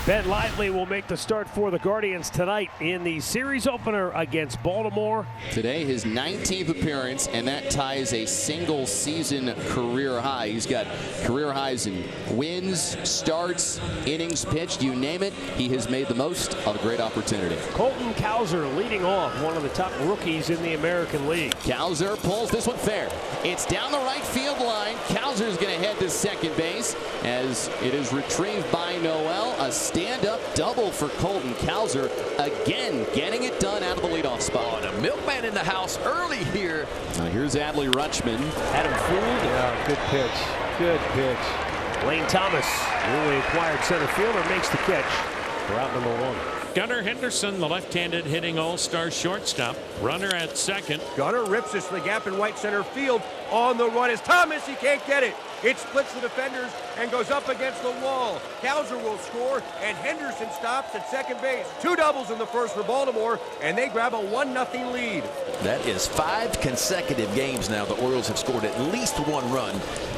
Ben Lively will make the start for the Guardians tonight in the series opener against Baltimore. Today, his 19th appearance, and that ties a single season career high. He's got career highs in wins, starts, innings pitched, you name it. He has made the most of a great opportunity. Colton Cowser leading off, one of the top rookies in the American League. Cowser pulls this one fair. It's down the right field line. Cowser's going to head to second base as it is retrieved by Noel. A stand-up double for Colton Cowser, again getting it done out of the leadoff spot. Oh, the milkman in the house early here. Here's Adley Rutschman. Had him fooled. Yeah, good pitch. Good pitch. Lane Thomas, newly acquired center fielder, makes the catch for out number one. Gunnar Henderson, the left-handed hitting all-star shortstop. Runner at second. Gunnar rips this to the gap in right center field. On the run is Thomas. He can't get it. It splits the defenders and goes up against the wall. Cowser will score, and Henderson stops at second base. Two doubles in the first for Baltimore, and they grab a 1-0 lead. That is 5 consecutive games now. The Orioles have scored at least one run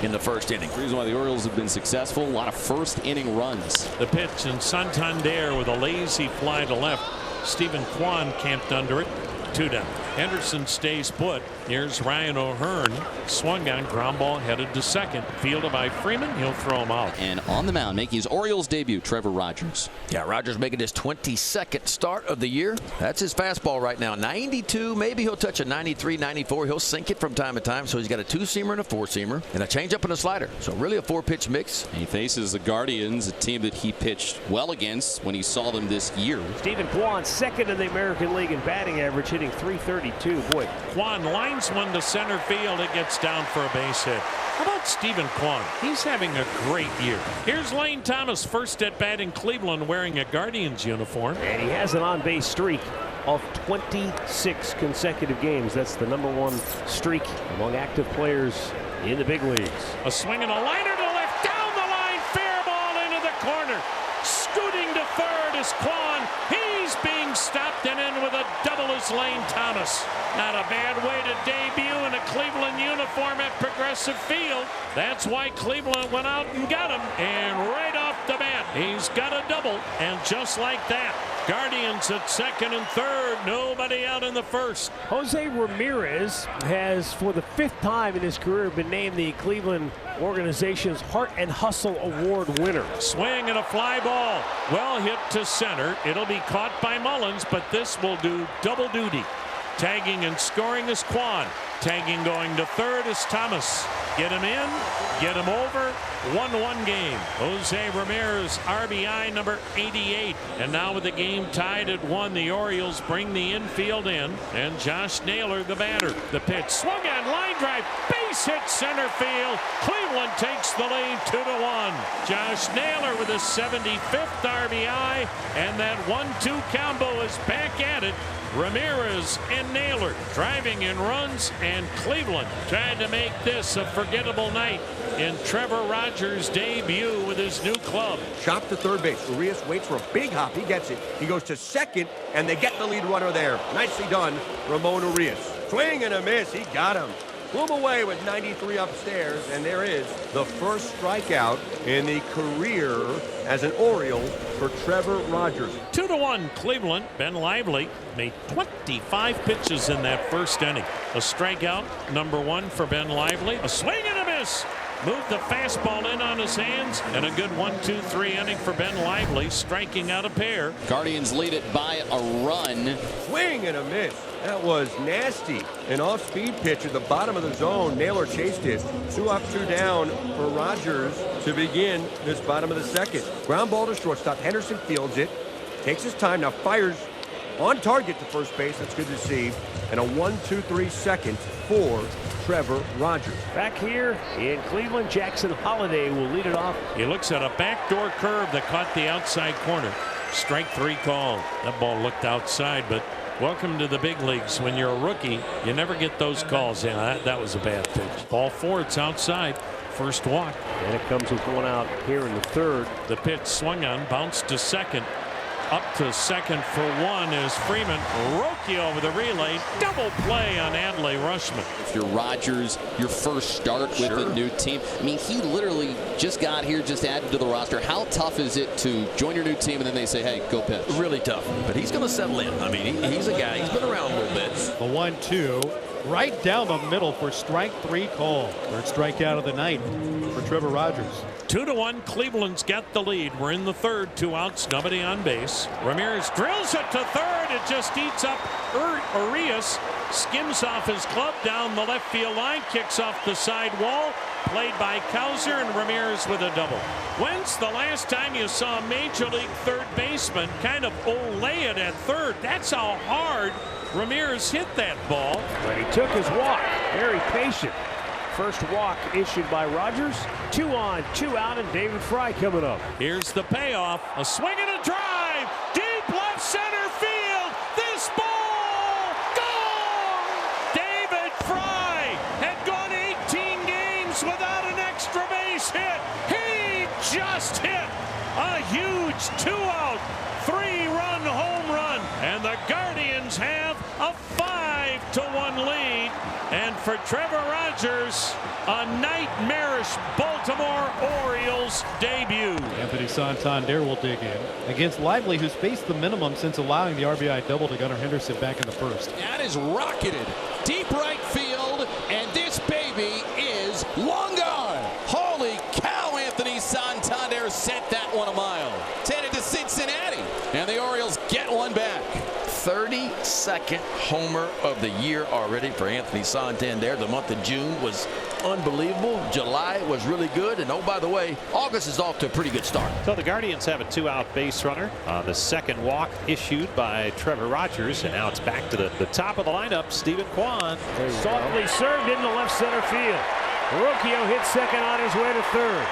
in the first inning. The reason why the Orioles have been successful, a lot of first inning runs. The pitch, and Santander with a lazy fly to left. Stephen Kwan camped under it. 2 down. Henderson stays put. Here's Ryan O'Hearn. Swung on, ground ball headed to second. Fielded by Freeman. He'll throw him out. And on the mound, making his Orioles debut, Trevor Rogers. Yeah, Rogers making his 22nd start of the year. That's his fastball right now. 92. Maybe he'll touch a 93, 94. He'll sink it from time to time. So he's got a 2-seamer and a 4-seamer and a changeup and a slider. So really a 4-pitch mix. And he faces the Guardians, a team that he pitched well against when he saw them this year. Stephen Kwan, second in the American League in batting average, hitting .332. Boy, Kwan lines one to center field. It gets down for a base hit. How about Stephen Kwan? He's having a great year. Here's Lane Thomas, first at bat in Cleveland, wearing a Guardians uniform. And he has an on-base streak of 26 consecutive games. That's the #1 streak among active players in the big leagues. A swing and a liner to left, down the line, fair ball into the corner. Scooting to third is Kwan. He's being stopped and in with a double is Lane Thomas. Not a bad way to debut in a Cleveland uniform at Progressive Field. That's why Cleveland went out and got him. And right off the bat, he's got a double. And just like that, Guardians at second and third. Nobody out in the first. Jose Ramirez has, for the 5th time in his career, been named the Cleveland organization's Heart and Hustle Award winner. Swing and a fly ball. Well hit to center. It'll be caught by Mullins, but this will do double duty. Tagging and scoring is Kwan. Tagging going to third is Thomas. Get him in, get him over. 1-1 game. Jose Ramirez, RBI number 88. And now with the game tied at 1, the Orioles bring the infield in. And Josh Naylor, the batter. The pitch swung on, line drive, base hit center field. Cleveland takes the lead 2-1. Josh Naylor with his 75th RBI. And that 1-2 combo is back at it. Ramirez and Naylor driving in runs, and Cleveland trying to make this a forgettable night in Trevor Rogers' debut with his new club. Shot to third base. Urias waits for a big hop. He gets it. He goes to second, and they get the lead runner there. Nicely done, Ramon Urias. Swing and a miss. He got him. Blew him away with 93 upstairs, and there is the first strikeout in the career as an Oriole for Trevor Rogers. 2-1 Cleveland. Ben Lively made 25 pitches in that first inning. A strikeout, #1 for Ben Lively. A swing and a miss. Moved the fastball in on his hands, and a good 1-2-3 inning for Ben Lively, striking out a pair. Guardians lead it by a run. Swing and a miss. That was nasty. An off-speed pitch at the bottom of the zone. Naylor chased it. 2 up, 2 down for Rogers to begin this bottom of the second. Ground ball to shortstop. Henderson fields it. Takes his time. Now fires on target to first base. That's good to see. And a 1-2-3 second for Trevor Rogers. Back here in Cleveland, Jackson Holliday will lead it off. He looks at a backdoor curve that caught the outside corner. Strike 3 call. That ball looked outside, but welcome to the big leagues. When you're a rookie, you never get those calls. Yeah, that was a bad pitch. Ball 4, it's outside. First walk. And it comes with 1 out here in the third. The pitch swung on, bounced to second. Up to second for one is Freeman. Rocchio with a relay. Double play on Adley Rushman. If you're Rogers, your first start with the new team. I mean, he literally just got here, just added to the roster. How tough is it to join your new team and then they say, hey, go pitch? Really tough, but he's going to settle in. I mean, he's a guy. He's been around a little bit. The 1-2 right down the middle for strike 3 call. Third strikeout of the night for Trevor Rogers. 2-1. Cleveland's got the lead. We're in the third. 2 outs. Nobody on base. Ramirez drills it to third. It just eats up Arias. Skims off his glove down the left field line. Kicks off the side wall. Played by Cowser, and Ramirez with a double. When's the last time you saw a major league third baseman kind of lay it at third? That's how hard Ramirez hit that ball. But he took his walk. Very patient. First walk issued by Rogers. 2 on, 2 out, and David Fry coming up. Here's the payoff. A swing and a drive. Deep left center field. This ball gone. David Fry had gone 18 games without an extra base hit. He just hit a huge 2-out, 3-run home run. And the Guardians have a 5-1 lead. And for Trevor Rogers, a nightmarish Baltimore Orioles debut. Anthony Santander will dig in against Lively, who's faced the minimum since allowing the RBI double to Gunnar Henderson back in the first. That is rocketed deep right field, and this baby is long gone. Holy cow, Anthony Santander sent that one a mile. Headed to Cincinnati, and the Orioles get one back. 32nd homer of the year already for Anthony Santander. The month of June was unbelievable. July was really good. And oh, by the way, August is off to a pretty good start. So the Guardians have a 2-out base runner on the second walk issued by Trevor Rogers. And now it's back to the top of the lineup, Stephen Kwan. Softly served into left center field. Rocchio hits second on his way to third.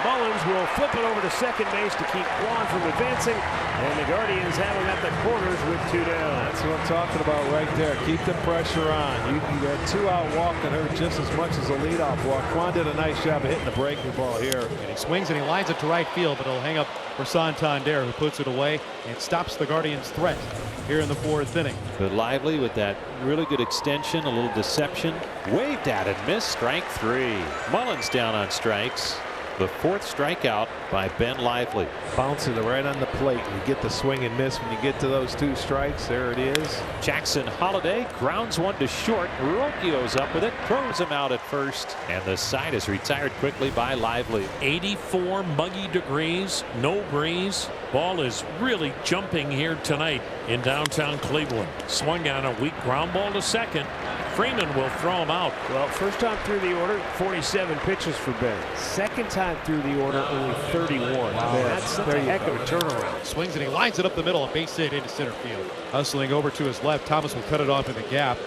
Mullins will flip it over to second base to keep Kwan from advancing, and the Guardians have him at the corners with 2 down. That's what I'm talking about right there. Keep the pressure on. You got 2-out walk that hurt just as much as a leadoff walk. Kwan did a nice job of hitting the breaking ball here. And he swings and he lines it to right field, but it'll hang up for Santander, who puts it away and stops the Guardians' threat here in the 4th inning. But Lively with that really good extension, a little deception. Waved at and missed. Strike 3. Mullins down on strikes. The 4th strikeout by Ben Lively. Bouncing it right on the plate. You get the swing and miss when you get to those 2 strikes. There it is. Jackson Holiday grounds one to short. Rocchio's up with it, throws him out at first, and the side is retired quickly by Lively. 84 muggy degrees, no breeze. Ball is really jumping here tonight in downtown Cleveland. Swung on a weak ground ball to second. Freeman will throw him out. Well, first time through the order, 47 pitches for Ben. Second time through the order, only 31. Wow. That's a heck of a turnaround. Swings and he lines it up the middle, a base hit into center field. Hustling over to his left, Thomas will cut it off in the gap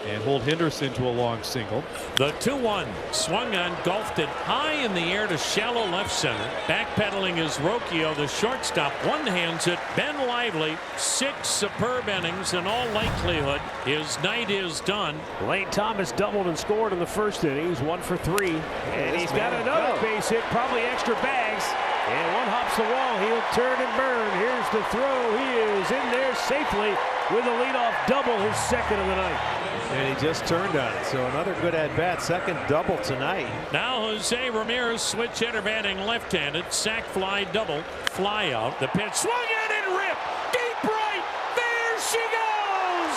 and hold Henderson to a long single. The 2-1 swung on, golfed it high in the air to shallow left center. Backpedaling is Rocchio, the shortstop. One-hands it. Ben Lively, 6 superb innings. In all likelihood, his night is done. Lane Thomas doubled and scored in the first inning. He's 1 for 3. And he's got another base hit, probably extra bags. And one hops the wall. He'll turn and burn. Here's the throw. He is in there safely with a leadoff double, his second of the night. And he just turned on it. So another good at-bat. Second double tonight. Now Jose Ramirez, switch hitter, batting left-handed. Sac fly double. Fly out. The pitch swung in and ripped. Deep right. There she goes.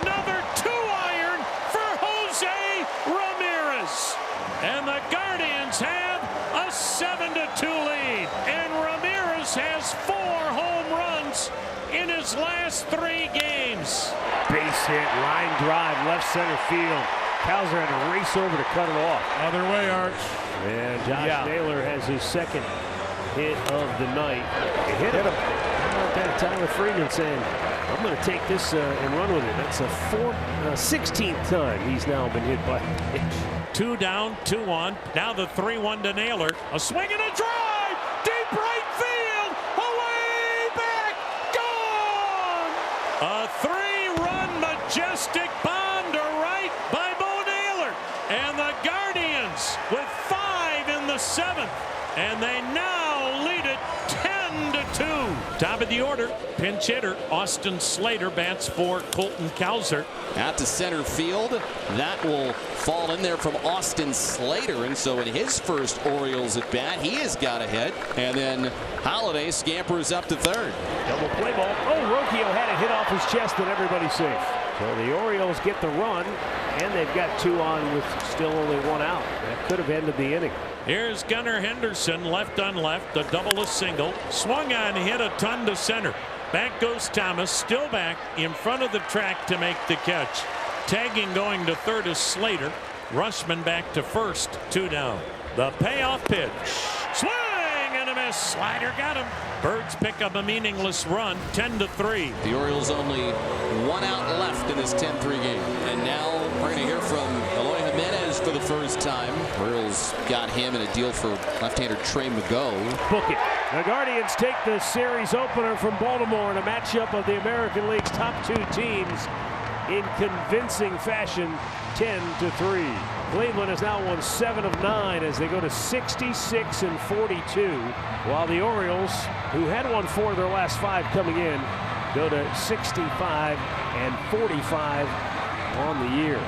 Another 2-iron for Jose Ramirez. And the Guardians have a 7-2 lead. And Ramirez has 4 home runs in his last 3 games. Base hit, line drive, left center field. Cowser had to race over to cut it off. Other way, Arch. And Josh Naylor has his second hit of the night. He hit him. How about that? Tyler Freeman saying, I'm going to take this and run with it. That's a 16th time he's now been hit by a pitch. 2 down, 2 on. Now the 3-1 to Naylor. A swing and a drive. Deep right field. Away back. Gone. A 3-run majestic bomb to right by Bo Naylor. And the Guardians with 5 in the 7th. And they now lead it 10-2. Top of the order, pinch hitter Austin Slater bats for Colton Cowser. Out to center field. That will fall in there from Austin Slater. And so in his first Orioles at bat, he has got a hit. And then Holiday scampers up to third. Double play ball. Oh, Rocchio had it hit off his chest and everybody's safe. So the Orioles get the run, and they've got 2 on with still only 1 out. That could have ended the inning. Here's Gunnar Henderson, left on left, a double, a single. Swung on, hit a ton to center. Back goes Thomas, still back in front of the track to make the catch. Tagging going to third is Slater. Rushman back to first, 2 down. The payoff pitch. Swing and a miss. Slider got him. Birds pick up a meaningless run, 10-3. The Orioles only 1 out left in this 10-3 game. And now we're going to hear from Eloy Jimenez for the first time. Orioles got him in a deal for left-hander Trey Mago. Book it. The Guardians take the series opener from Baltimore in a matchup of the American League's top 2 teams in convincing fashion, 10-3. Cleveland has now won 7 of 9 as they go to 66-42, while the Orioles, who had won 4 of their last 5 coming in, go to 65-45 on the year.